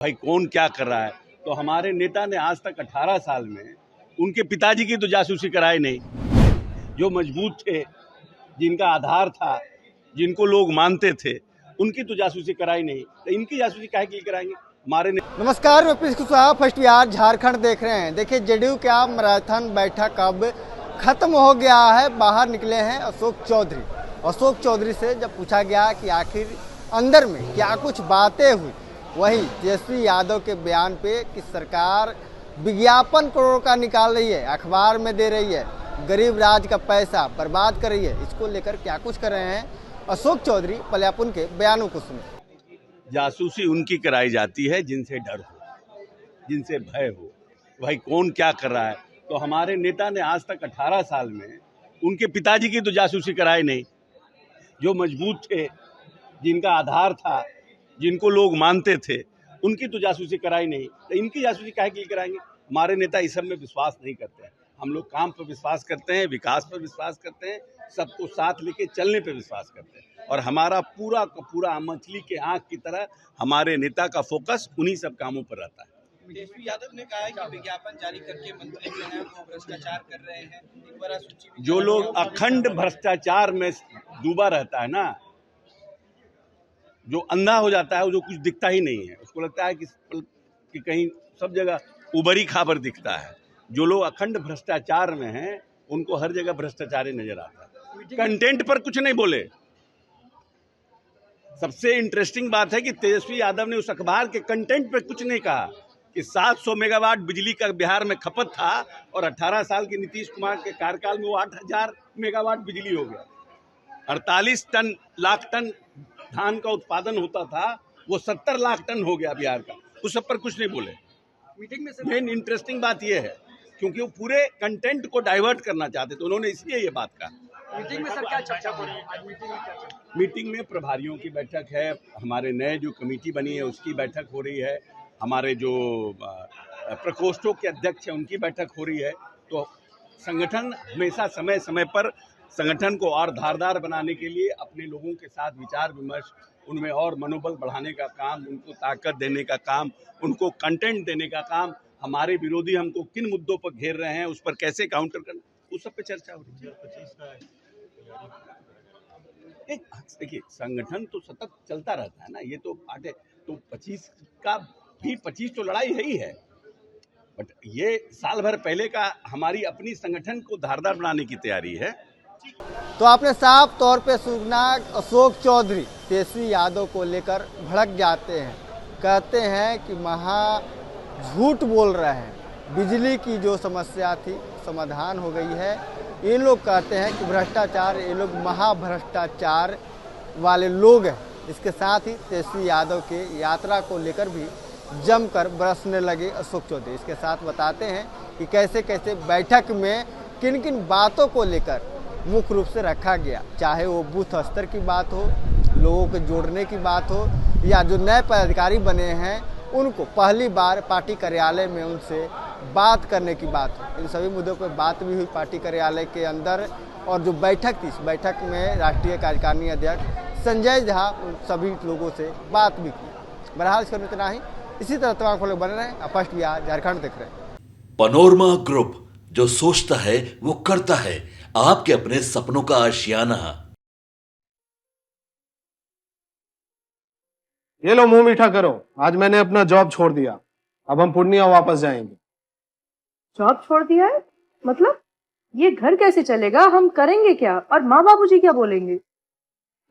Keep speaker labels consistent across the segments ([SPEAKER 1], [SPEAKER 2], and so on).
[SPEAKER 1] भाई कौन क्या कर रहा है। तो हमारे नेता ने आज तक 18 साल में उनके पिताजी की तो जासूसी कराई नहीं। जो मजबूत थे, जिनका आधार था, जिनको लोग मानते थे, उनकी तो जासूसी कराई नहीं। तो इनकी जासूसी काहे के लिए कराएंगे हमारे
[SPEAKER 2] नमस्कार, मैं पीयूष कुशवाहा फर्स्ट बिहार झारखंड देख रहे हैं। देखिए, जेडीयू का मैराथन बैठक अब खत्म हो गया है। बाहर निकले हैं अशोक चौधरी। अशोक चौधरी से जब पूछा गया कि आखिर अंदर में क्या कुछ बातें हुई, वहीं तेजस्वी यादव के बयान पे कि सरकार विज्ञापन करोड़ का निकाल रही है, अखबार में दे रही है, गरीब राज का पैसा बर्बाद कर रही है, इसको लेकर क्या कुछ कर रहे हैं अशोक चौधरी, पहले आप उनके बयानों को सुने।
[SPEAKER 1] जासूसी उनकी कराई जाती है जिनसे डर हो, जिनसे भय हो। भाई कौन क्या कर रहा है। तो हमारे नेता ने आज तक 18 साल में उनके पिताजी की तो जासूसी कराई नहीं। जो मजबूत थे, जिनका आधार था, जिनको लोग मानते थे, उनकी तो जासूसी कराई नहीं। तो इनकी जासूसी काहे के लिए कराएंगे। हमारे नेता इस सब में विश्वास नहीं करते हैं। हम लोग काम पर विश्वास करते हैं, विकास पर विश्वास करते हैं, सबको साथ लेके चलने पर विश्वास करते हैं। और हमारा पूरा का पूरा मछली के आंख की तरह हमारे नेता का फोकस उन्हीं सब कामों पर रहता है।
[SPEAKER 3] तेजस्वी यादव ने कहा है कि विज्ञापन जारी करके मंत्री जो हैं वो भ्रष्टाचार कर रहे हैं। एक बार सूची
[SPEAKER 1] जो लोग अखंड भ्रष्टाचार में डूबा रहता है ना, जो अंधा हो जाता है, वो जो कुछ दिखता ही नहीं है, उसको लगता है कि कहीं सब जगह उबरी खाबर दिखता है। जो लोग अखंड भ्रष्टाचार में हैं, उनको हर जगह भ्रष्टाचारी नजर आता है। कंटेंट पर कुछ नहीं बोले। सबसे इंटरेस्टिंग बात है कि तेजस्वी यादव ने उस अखबार के कंटेंट पर कुछ नहीं कहा कि 700 मेगावाट बिजली का बिहार में खपत था और 18 साल के नीतीश कुमार के कार्यकाल में वो 8000 मेगावाट बिजली हो गया। 48 लाख टन धान का उत्पादन होता था, वो 70 लाख टन हो गया बिहार का। उस सब पर कुछ नहीं बोले। मीटिंग में मेन इंटरेस्टिंग बात यह है क्योंकि वो पूरे कंटेंट को डाइवर्ट करना चाहते थे, उन्होंने इसलिए ये बात कहा।
[SPEAKER 3] मीटिंग में सर क्या चर्चा हो रही है? आज मीटिंग में क्या चर्चा?
[SPEAKER 1] मीटिंग में प्रभारियों की बैठक है, हमारे नए जो कमेटी बनी है उसकी बैठक हो रही है, हमारे जो प्रकोष्ठों के अध्यक्ष हैं उनकी बैठक हो रही है। तो संगठन हमेशा समय समय पर संगठन को और धारदार बनाने के लिए अपने लोगों के साथ विचार विमर्श, उनमें और मनोबल बढ़ाने का काम, उनको ताकत देने का काम, उनको कंटेंट देने का काम, हमारे विरोधी हमको किन मुद्दों पर घेर रहे हैं, उस पर कैसे काउंटर करना, उस सब पे चर्चा हो रही है। देखिए, संगठन तो सतत चलता रहता है ना, ये तो बातें तो 25 तो लड़ाई है ही है, बट ये साल भर पहले का हमारी अपनी संगठन को धारदार बनाने की तैयारी है।
[SPEAKER 2] तो आपने साफ तौर पे सुना, अशोक चौधरी तेजस्वी यादव को लेकर भड़क जाते हैं, कहते हैं कि महा झूठ बोल रहे हैं, बिजली की जो समस्या थी समाधान हो गई है। ये लोग कहते हैं कि भ्रष्टाचार, ये लोग महाभ्रष्टाचार वाले लोग हैं। इसके साथ ही तेजस्वी यादव के यात्रा को लेकर भी जमकर बरसने लगे अशोक चौधरी। इसके साथ बताते हैं कि कैसे कैसे बैठक में किन किन बातों को लेकर मुख्य रूप से रखा गया, चाहे वो बूथ स्तर की बात हो, लोगों को जोड़ने की बात हो, या जो नए पदाधिकारी बने हैं उनको पहली बार पार्टी कार्यालय में उनसे बात करने की बात हो। इन सभी मुद्दों पर बात भी हुई पार्टी कार्यालय के अंदर। और जो बैठक थी, इस बैठक में राष्ट्रीय कार्यकारिणी अध्यक्ष संजय झा उन सभी लोगों से बात भी की। बहरहाल इसका इतना ही। इसी तरह तमाम लोग बने रहें। फर्स्ट बिहार झारखंड देख रहे हैं।
[SPEAKER 4] पनोरमा ग्रुप, जो सोचता है वो करता है। आपके अपने सपनों का आशियाना।
[SPEAKER 5] ये लो, मुंह मीठा करो। आज मैंने अपना जॉब छोड़ दिया, अब हम पूर्णिया वापस जाएंगे।
[SPEAKER 6] जॉब छोड़ दिया है? मतलब ये घर कैसे चलेगा? हम करेंगे क्या? और माँ बाबूजी क्या बोलेंगे?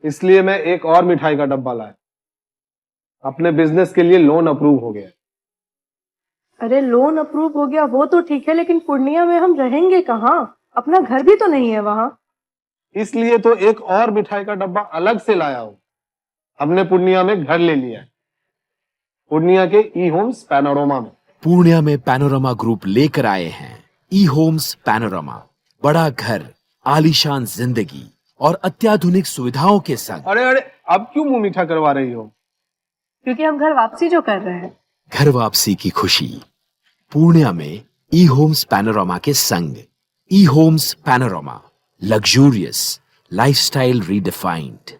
[SPEAKER 5] इसलिए मैं एक और मिठाई का डब्बा लाया। अपने बिजनेस के लिए लोन अप्रूव हो गया।
[SPEAKER 6] अरे लोन अप्रूव हो गया वो तो ठीक है, लेकिन पूर्णिया में हम रहेंगे कहाँ? अपना घर भी तो नहीं है वहाँ।
[SPEAKER 5] इसलिए तो एक और मिठाई का डब्बा अलग से लाया हूं। हमने पूर्णिया में घर ले लिया है, पूर्णिया के ई होम्स पैनोरमा में।
[SPEAKER 7] पूर्णिया में पैनोरमा ग्रुप लेकर आए हैं ई होम्स पैनोरमा। बड़ा घर, आलीशान जिंदगी और अत्याधुनिक सुविधाओं के संग।
[SPEAKER 5] अरे अब क्यों मुंह मीठा करवा रही हो?
[SPEAKER 6] क्योंकि हम घर वापसी जो कर रहे हैं।
[SPEAKER 7] घर वापसी की खुशी पूर्णिया में ई होम्स पैनोरमा के संग। E Homes Panorama, luxurious lifestyle redefined.